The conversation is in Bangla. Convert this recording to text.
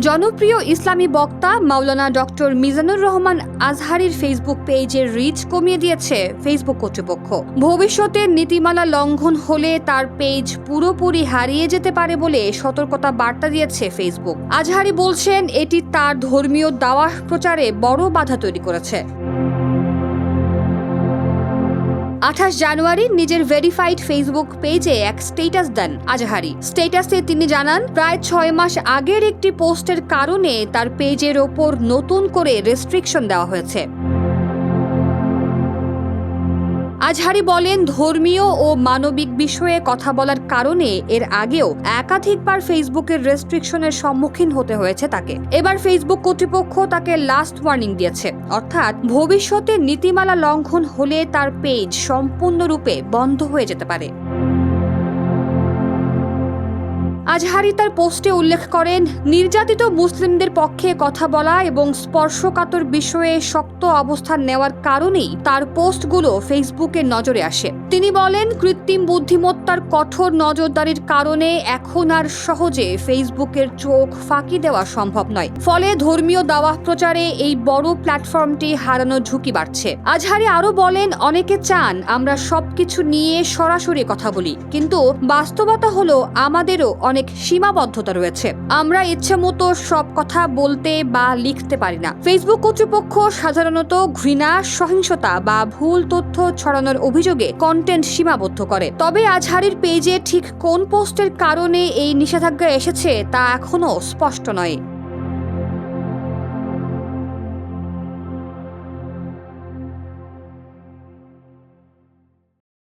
জনপ্রিয় ইসলামী বক্তা মাওলানা ডক্টর মিজানুর রহমান আজহারীর ফেসবুক পেজের রিচ কমিয়ে দিয়েছে ফেসবুক কর্তৃপক্ষ। ভবিষ্যতে নীতিমালা লঙ্ঘন হলে তার পেজ পুরোপুরি হারিয়ে যেতে পারে বলে সতর্কতা বার্তা দিয়েছে ফেসবুক। আজহারী বলছেন এটি তার ধর্মীয় দাওয়া প্রচারে বড় বাধা তৈরি করেছে। 28 জানুয়ারি নিজের ভেরিফাইড ফেসবুক পেজে এক স্ট্যাটাস দেন আজহারী। স্ট্যাটাসে তিনি জানান, প্রায় 6 মাস আগের একটি পোস্টের কারণে তার পেজের ওপর নতুন করে রেস্ট্রিকশন দেওয়া হয়েছে। আজহারী বলেন, ধর্মীয় ও মানবিক বিষয়ে কথা বলার কারণে এর আগেও একাধিকবার ফেসবুকের রেস্ট্রিকশনের সম্মুখীন হতে হয়েছে তাকে। এবার ফেসবুক কর্তৃপক্ষ তাকে লাস্ট ওয়ার্নিং দিয়েছে, অর্থাৎ ভবিষ্যতে নীতিমালা লঙ্ঘন হলে তার পেজ সম্পূর্ণরূপে বন্ধ হয়ে যেতে পারে। আজহারী তার পোস্টে উল্লেখ করেন, নির্যাতিত মুসলিমদের পক্ষে কথা বলা এবং স্পর্শকাতর বিষয়ে শক্ত অবস্থান নেওয়ার কারণেই তার পোস্টগুলো ফেসবুকের নজরে আসে। তিনি বলেন, কৃত্রিম বুদ্ধিমত্তার কঠোর নজরদারির কারণে এখন আর সহজে ফেসবুকের চোখ ফাঁকি দেওয়া সম্ভব নয়। ফলে ধর্মীয় দাওয়াহ প্রচারে এই বড় প্ল্যাটফর্মটি হারানোর ঝুঁকি বাড়ছে। আজহারী আরও বলেন, অনেকে চান আমরা সবকিছু নিয়ে সরাসরি কথা বলি, কিন্তু বাস্তবতা হলো আমাদেরও অনেক সীমাবদ্ধতা রয়েছে। আমরা ইচ্ছামতো সব কথা বলতে বা লিখতে পারি না। ফেসবুক কর্তৃপক্ষ সাধারণত ঘৃণা, সহিংসতা বা ভুল তথ্য ছড়ানোর অভিযোগে কন্টেন্ট সীমাবদ্ধ করে। তবে আজহারীর পেজে ঠিক কোন পোস্টের কারণে এই নিষেধাজ্ঞা এসেছে তা এখনো স্পষ্ট নয়।